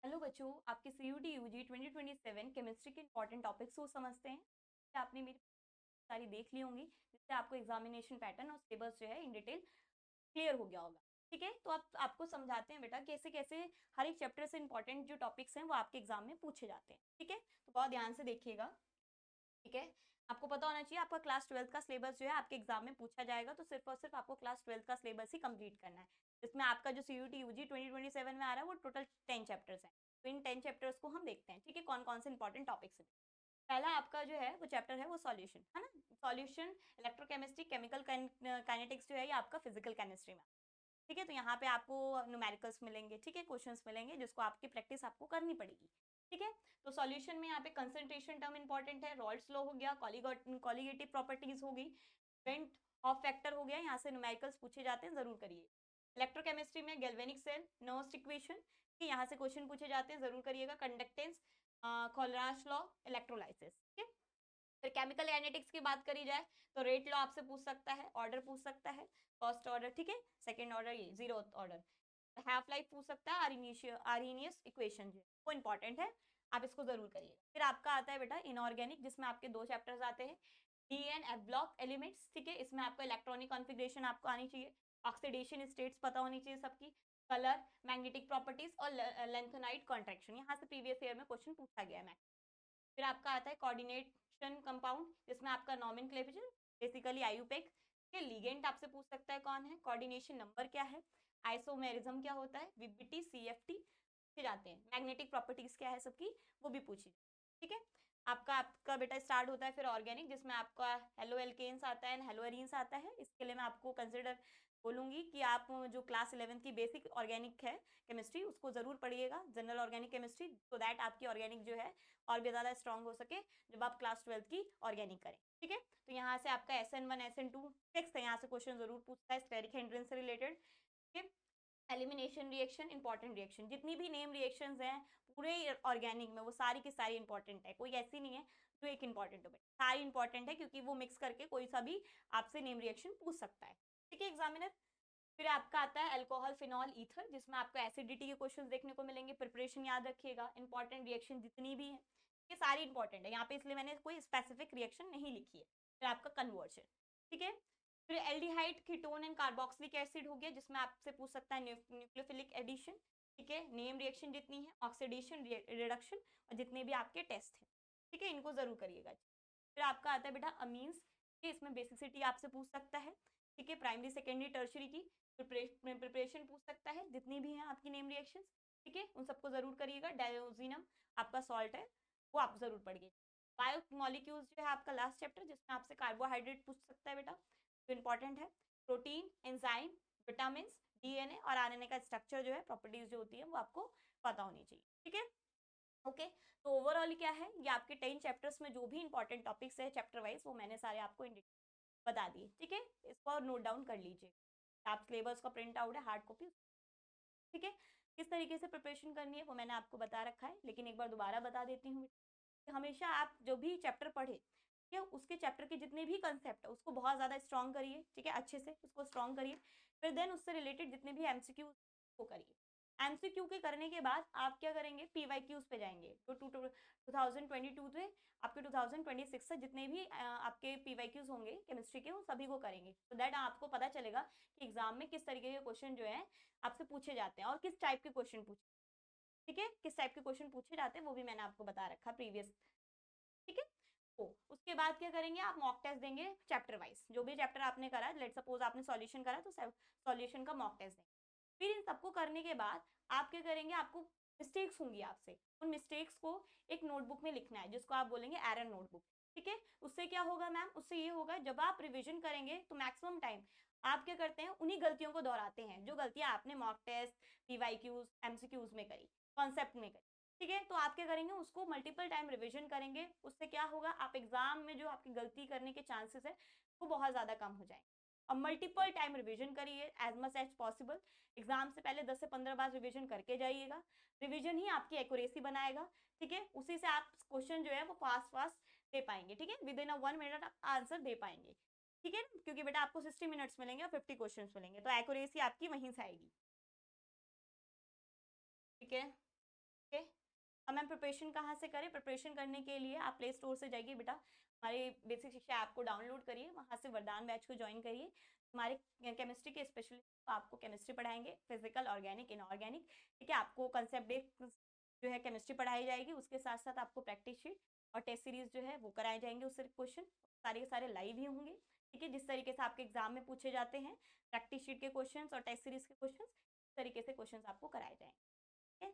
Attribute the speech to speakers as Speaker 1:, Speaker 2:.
Speaker 1: Hello बच्चों, आपके CUT UG 2027 chemistry के इंपॉर्टेंट टॉपिक्स को समझते हैं। आपने मेरी सारी देख ली होंगी, जिससे आपको एग्जामिनेशन पैटर्न और सिलेबस जो है इन डिटेल क्लियर हो गया होगा। ठीक है, तो आप आपको समझाते हैं बेटा कैसे कैसे हर एक चैप्टर से इंपॉर्टेंट जो टॉपिक्स हैं वो आपके एग्जाम में पूछे जाते हैं। ठीक है, तो बहुत ध्यान से देखिएगा। ठीक है, आपको पता होना चाहिए आपका क्लास 12th का सिलेबस जो है आपके एग्जाम में पूछा जाएगा, तो सिर्फ और सिर्फ आपको क्लास 12th का सिलेबस ही कंप्लीट करना है। इसमें आपका जो CUT UG 2027 में आ रहा है वो टोटल 10 चैप्टर्स हैं। तो इन 10 चैप्टर्स को हम देखते हैं। ठीक है, कौन कौन से इंपॉर्टेंट टॉपिक्स हैं। पहला आपका जो है वो चैप्टर है वो सॉल्यूशन है ना। सॉल्यूशन, इलेक्ट्रोकेमिस्ट्री, केमिकल काइनेटिक्स जो है ये आपका फिजिकल केमिस्ट्री में। ठीक है, तो यहाँ पे आपको न्यूमेरिकल्स मिलेंगे। ठीक है, क्वेश्चंस मिलेंगे जिसको आपकी प्रैक्टिस आपको करनी पड़ेगी। ठीक है, तो सॉल्यूशन में यहाँ पे कंसंट्रेशन टर्म इंपॉर्टेंट है, रॉल्ड्स लॉ हो गया, कॉलीगेटिव प्रॉपर्टीज होगी, इवेंट ऑफ फैक्टर हो गया, यहाँ से न्यूमेरिकल्स पूछे जाते हैं, जरूर करिए। इलेक्ट्रोकेमिस्ट्री में गैल्वेनिक सेल, नर्स्ट इक्वेशन, यहाँ से क्वेश्चन पूछे जाते हैं, जरूर करिएगा। Conductance, Kohlrausch law, electrolysis. ठीक है, फिर केमिकल काइनेटिक्स की बात करी जाए तो रेट लॉ आपसे पूछ सकता है, ऑर्डर पूछ सकता है, फर्स्ट ऑर्डर, ठीक है, सेकंड ऑर्डर, ये जीरो ऑर्डर, हाफ लाइफ पूछ सकता है, आर्हीनियस इक्वेशन जो वो इंपॉर्टेंट है, आप इसको जरूर करिएगा। फिर आपका आता है बेटा इनऑर्गेनिक, जिसमें आपके दो चैप्टर्स आते हैं, D and F block elements. ठीक है, इसमें आपको इलेक्ट्रॉनिक कॉन्फ़िगरेशन आपको आनी चाहिए, ऑक्सीडेशन स्टेट्स पता होनी चाहिए सबकी, कलर, मैग्नेटिक प्रॉपर्टीज और लेंथेनाइट कॉन्ट्रैक्शन, यहाँ से प्रीवियस ईयर में क्वेश्चन पूछा गया है। फिर आपका आता है कोऑर्डिनेशन कंपाउंड, जिसमें आपका नॉमेनक्लेचर बेसिकली आयुपेक के लिगेंड आपसे पूछ सकता है कौन है, कोऑर्डिनेशन नंबर क्या है, आइसोमेरिज्म क्या होता है, वीबीटी, सीएफटी पूछे जाते हैं, मैग्नेटिक प्रॉपर्टीज क्या है सबकी वो भी पूछी। ठीक है, आपका आपका बेटा स्टार्ट होता है फिर ऑर्गेनिक, जिसमें आपका हेलो एल्केन्स आता है, हेलो एरीन्स आता है। इसके लिए मैं आपको कंसिडर बोलूंगी कि आप जो क्लास 11th की बेसिक ऑर्गेनिक है केमिस्ट्री उसको जरूर पढ़िएगा, general organic chemistry, so that आपकी ऑर्गेनिक जो है और भी ज़्यादा स्ट्रॉन्ग हो सके जब आप क्लास 12th की ऑर्गेनिक करें। ठीक है, तो यहाँ से आपका SN1 SN2 फिक्स है, यहाँ से क्वेश्चन जरूर पूछता है स्टेरिक हाइड्रेशन से रिलेटेड। ठीक है, एलिमिनेशन रिएक्शन, इंपॉर्टेंट रिएक्शन, जितनी भी नेम रिएक्शंस हैं पूरे ऑर्गेनिक में वो सारी की सारी इंपॉर्टेंट है, कोई ऐसी नहीं है जो एक इंपॉर्टेंट हो, सारी इंपॉर्टेंट है, क्योंकि वो मिक्स करके कोई सा भी आपसे नेम रिएक्शन पूछ सकता है। ठीक है एग्जामिनर। फिर आपका आता है अल्कोहल, फिनॉल, ईथर, जिसमें आपको एसिडिटी के क्वेश्चंस देखने को मिलेंगे। प्रिपरेशन याद रखिएगा, इंपॉर्टेंट रिएक्शन जितनी भी है ये सारी इंपॉर्टेंट है यहाँ पे, इसलिए मैंने कोई स्पेसिफिक रिएक्शन नहीं लिखी है। फिर आपका कन्वर्जन। ठीक है, फिर aldehyde, ketone and carboxylic acid हो गया, जिसमें आपसे पूछ सकता है न्यूक्लियोफिलिक एडिशन। ठीक है, नेम रिएक्शन जितनी है, ऑक्सीडेशन, रिडक्शन और जितने भी आपके टेस्ट हैं, ठीक है, इनको जरूर करिएगा। फिर आपका आता है बेटा अमीन्स, इसमें बेसिसिटी आपसे पूछ सकता है। ठीक है, प्राइमरी, सेकेंडरी, टर्शरी की प्रिपरेशन पूछ सकता है, जितनी भी हैं आपकी नेम रिएक्शंस। ठीक है, उन सबको जरूर करिएगा। डायोजिनम आपका सॉल्ट है, वो आप जरूर पढ़िए। बायो मॉलिक्यूल्स जो है आपका लास्ट चैप्टर, जिसमें आपसे कार्बोहाइड्रेट पूछ सकता है बेटा, तो इंपॉर्टेंट है। प्रोटीन, एंजाइम, विटामिन, DNA और RNA का स्ट्रक्चर जो है, प्रॉपर्टीज जो होती है वो आपको पता होनी चाहिए। ठीक है, ओके, तो ओवरऑल क्या है, ये आपके 10 चैप्टर्स में जो भी इंपॉर्टेंट टॉपिक्स है चैप्टर वाइज वो मैंने सारे आपको बता दिए। ठीक है, इसको नोट डाउन कर लीजिए, आप सिलेबस का प्रिंट आउट है, हार्ड कॉपी। ठीक है, किस तरीके से प्रिपरेशन करनी है वो मैंने आपको बता रखा है, लेकिन एक बार दोबारा बता देती हूँ। हमेशा आप जो भी चैप्टर पढ़े, ठीक है, उसके चैप्टर के जितने भी कंसेप्ट है उसको बहुत ज़्यादा स्ट्रॉन्ग करिए। ठीक है, अच्छे से उसको स्ट्रॉन्ग करिए। फिर देन उससे रिलेटेड जितने भी MCQ को करिए। MCQ के करने के बाद आप क्या करेंगे, PYQs पे जाएंगे, जो 2022 थे आपके 2026 से जितने भी आपके PYQs होंगे केमिस्ट्री के, वो सभी को करेंगे, तो दैट आपको पता चलेगा कि एग्जाम में किस तरीके के क्वेश्चन जो है आपसे पूछे जाते हैं और किस टाइप के क्वेश्चन पूछे। ठीक है, किस टाइप के क्वेश्चन पूछे जाते हैं वो भी मैंने आपको बता रखा प्रीवियस। ठीक है, तो उसके बाद क्या करेंगे, आप मॉक टेस्ट देंगे चैप्टर वाइज, जो भी चैप्टर आपने करा, लेट सपोज आपने सॉल्यूशन करा तो सॉल्यूशन का मॉक टेस्ट देंगे। फिर इन सबको करने के बाद आप क्या करेंगे, आपको मिस्टेक्स होंगी आपसे, उन मिस्टेक्स को एक नोटबुक में लिखना है, जिसको आप बोलेंगे एरर नोटबुक। ठीक है, उससे क्या होगा मैम, उससे ये होगा जब आप रिविजन करेंगे तो मैक्सिमम टाइम आप क्या करते हैं, उन्हीं गलतियों को दोहराते हैं जो गलतियां आपने मॉक टेस्ट, PYQs, MCQs में करी, कॉन्सेप्ट में करी। ठीक है, तो आप क्या करेंगे, उसको मल्टीपल टाइम रिविजन करेंगे, उससे क्या होगा, आप एग्जाम में जो आपकी गलती करने के चांसेस है वो बहुत ज्यादा कम हो जाएंगे। और मल्टीपल टाइम रिवीजन करिए as much as possible. Exam से पहले 10 से 15 बार रिवीजन करके जाइएगा, रिवीजन ही आपकी एक्यूरेसी बनाएगा। ठीक है, उसी से आप क्वेश्चन जो है वो फास्ट फास्ट दे पाएंगे। ठीक है, विद इन 1 मिनट आप आंसर दे पाएंगे। ठीक है, क्योंकि बेटा आपको 60 मिनट्स मिलेंगे और 50 क्वेश्चन मिलेंगे, तो एक्यूरेसी आपकी वहीं से आएगी। ठीक है, ओके, अब मैम प्रिपरेशन कहाँ से करें? प्रिपरेशन करने के लिए आप प्ले स्टोर से जाइए बेटा, हमारे बेसिक शिक्षा ऐप को डाउनलोड करिए, वहाँ से वरदान बैच को ज्वाइन करिए। हमारे केमिस्ट्री के स्पेशलिस्ट आपको केमिस्ट्री पढ़ाएंगे, फिजिकल, ऑर्गेनिक, इनऑर्गेनिक, ठीक है। आपको कंसेप्ट बेस्ड जो है केमिस्ट्री पढ़ाई जाएगी, उसके साथ साथ आपको प्रैक्टिस शीट और टेस्ट सीरीज जो है वो कराए जाएंगे, उससे क्वेश्चन सारे के सारे लाइव ही होंगे, ठीक है। जिस तरीके से आपके एग्जाम में पूछे जाते हैं प्रैक्टिस शीट के क्वेश्चंस और टेस्ट सीरीज के क्वेश्चंस, इस तरीके से क्वेश्चंस आपको कराए जाएंगे, ठीक है।